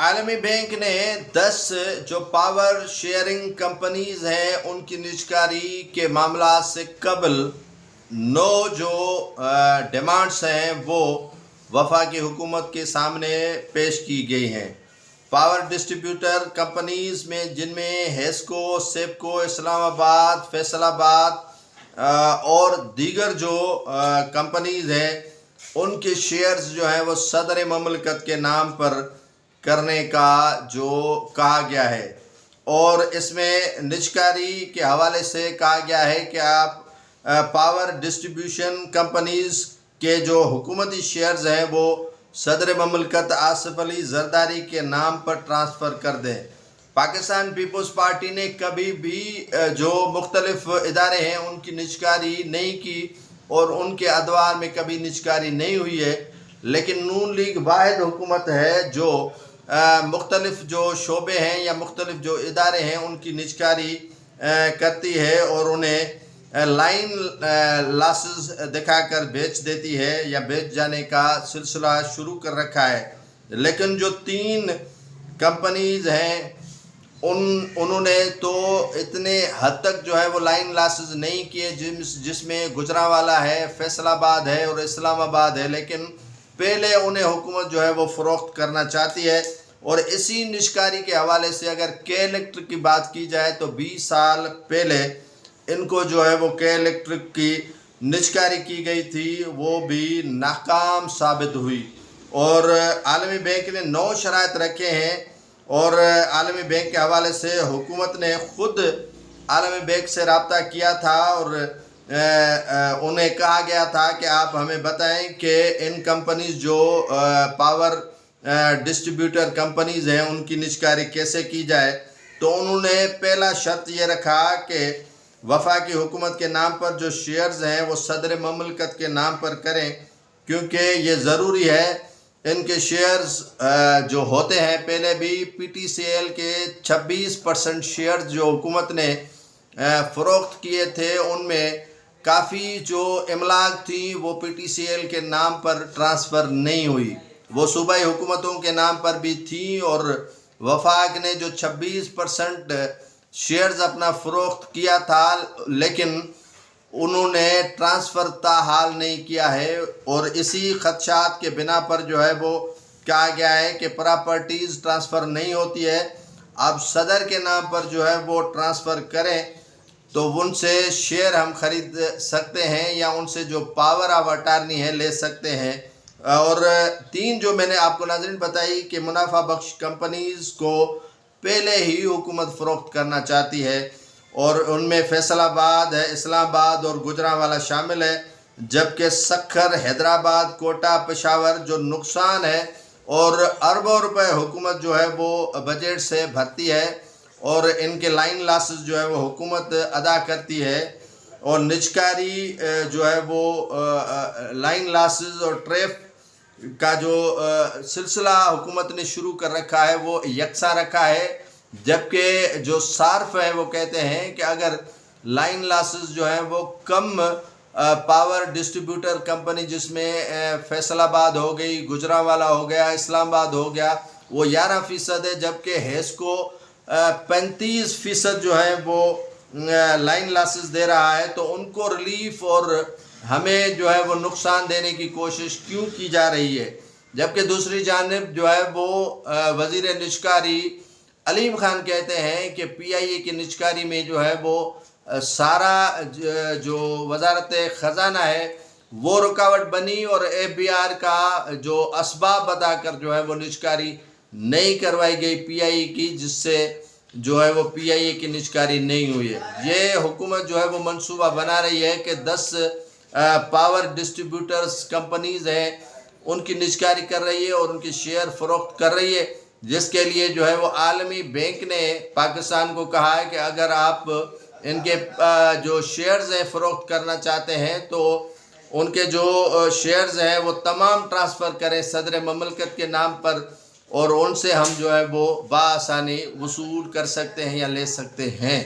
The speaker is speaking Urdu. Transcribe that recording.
عالمی بینک نے 10 جو پاور شیئرنگ کمپنیز ہیں ان کی نجکاری کے معاملات سے قبل 9 جو ڈیمانڈز ہیں وہ وفاقی حکومت کے سامنے پیش کی گئی ہیں۔ پاور ڈسٹریبیوٹر کمپنیز میں جن میں ہیسکو، سیپکو، اسلام آباد، فیصل آباد اور دیگر جو کمپنیز ہیں ان کے شیئرز جو ہیں وہ صدر مملکت کے نام پر کرنے کا جو کہا گیا ہے، اور اس میں نجکاری کے حوالے سے کہا گیا ہے کہ آپ پاور ڈسٹریبیوشن کمپنیز کے جو حکومتی شیئرز ہیں وہ صدر مملکت آصف علی زرداری کے نام پر ٹرانسفر کر دیں۔ پاکستان پیپلز پارٹی نے کبھی بھی جو مختلف ادارے ہیں ان کی نجکاری نہیں کی اور ان کے ادوار میں کبھی نجکاری نہیں ہوئی ہے، لیکن نون لیگ واحد حکومت ہے جو مختلف جو شعبے ہیں یا مختلف جو ادارے ہیں ان کی نجکاری کرتی ہے اور انہیں لائن لاسز دکھا کر بیچ دیتی ہے یا بیچ جانے کا سلسلہ شروع کر رکھا ہے۔ لیکن جو 3 کمپنیز ہیں انہوں نے تو اتنے حد تک جو ہے وہ لائن لاسز نہیں کیے، جس میں گجرانوالہ ہے، فیصل آباد ہے اور اسلام آباد ہے، لیکن پہلے انہیں حکومت جو ہے وہ فروخت کرنا چاہتی ہے۔ اور اسی نجکاری کے حوالے سے اگر کے الیکٹرک کی بات کی جائے تو 20 سال پہلے ان کو جو ہے وہ کے الیکٹرک کی نجکاری کی گئی تھی، وہ بھی ناکام ثابت ہوئی، اور عالمی بینک نے 9 شرائط رکھے ہیں، اور عالمی بینک کے حوالے سے حکومت نے خود عالمی بینک سے رابطہ کیا تھا اور انہیں کہا گیا تھا کہ آپ ہمیں بتائیں کہ ان کمپنیز جو پاور ڈسٹریبیوٹر کمپنیز ہیں ان کی نجکاری کیسے کی جائے۔ تو انہوں نے پہلا شرط یہ رکھا کہ وفاقی حکومت کے نام پر جو شیئرز ہیں وہ صدر مملکت کے نام پر کریں، کیونکہ یہ ضروری ہے۔ ان کے شیئرز جو ہوتے ہیں، پہلے بھی پی ٹی سی ایل کے 26% شیئرز جو حکومت نے فروخت کیے تھے ان میں کافی جو املاک تھی وہ پی ٹی سی ایل کے نام پر ٹرانسفر نہیں ہوئی، وہ صوبائی حکومتوں کے نام پر بھی تھی، اور وفاق نے جو 26% شیئرز اپنا فروخت کیا تھا لیکن انہوں نے ٹرانسفر تاحال نہیں کیا ہے، اور اسی خدشات کے بنا پر جو ہے وہ کہا گیا ہے کہ پراپرٹیز ٹرانسفر نہیں ہوتی ہے، اب صدر کے نام پر جو ہے وہ ٹرانسفر کریں تو ان سے شیئر ہم خرید سکتے ہیں یا ان سے جو پاور آف اٹارنی ہے لے سکتے ہیں۔ اور 3 جو میں نے آپ کو ناظرین بتائی کہ منافع بخش کمپنیز کو پہلے ہی حکومت فروخت کرنا چاہتی ہے، اور ان میں فیصل آباد ہے، اسلام آباد اور گجرانوالہ شامل ہے، جبکہ سکھر، حیدرآباد، کوٹہ، پشاور جو نقصان ہے اور اربوں روپے حکومت جو ہے وہ بجٹ سے بھرتی ہے، اور ان کے لائن لاسز جو ہے وہ حکومت ادا کرتی ہے، اور نجکاری جو ہے وہ لائن لاسز اور ٹریف کا جو سلسلہ حکومت نے شروع کر رکھا ہے وہ یکساں رکھا ہے، جبکہ جو صارف ہیں وہ کہتے ہیں کہ اگر لائن لاسز جو ہیں وہ کم پاور ڈسٹریبیوٹر کمپنی جس میں فیصل آباد ہو گئی، گجرانوالہ ہو گیا، اسلام آباد ہو گیا، وہ 11% ہے، جبکہ ہیسکو 35% جو ہے وہ لائن لاسز دے رہا ہے، تو ان کو ریلیف اور ہمیں جو ہے وہ نقصان دینے کی کوشش کیوں کی جا رہی ہے؟ جبکہ دوسری جانب جو ہے وہ وزیر نجکاری علیم خان کہتے ہیں کہ پی آئی اے کی نجکاری میں جو ہے وہ سارا جو وزارت خزانہ ہے وہ رکاوٹ بنی، اور اے بی آر کا جو اسباب بتا کر جو ہے وہ نجکاری نہیں کروائی گئی پی آئی اے کی، جس سے جو ہے وہ پی آئی اے کی نجکاری نہیں ہوئی ہے۔ یہ حکومت جو ہے وہ منصوبہ بنا رہی ہے کہ 10 پاور ڈسٹریبیوٹرز کمپنیز ہیں ان کی نجکاری کر رہی ہے اور ان کی شیئر فروخت کر رہی ہے، جس کے لیے جو ہے وہ عالمی بینک نے پاکستان کو کہا ہے کہ اگر آپ ان کے جو شیئرز ہیں فروخت کرنا چاہتے ہیں تو ان کے جو شیئرز ہیں وہ تمام ٹرانسفر کریں صدر مملکت کے نام پر، اور ان سے ہم جو ہے وہ بآسانی وصول کر سکتے ہیں یا لے سکتے ہیں۔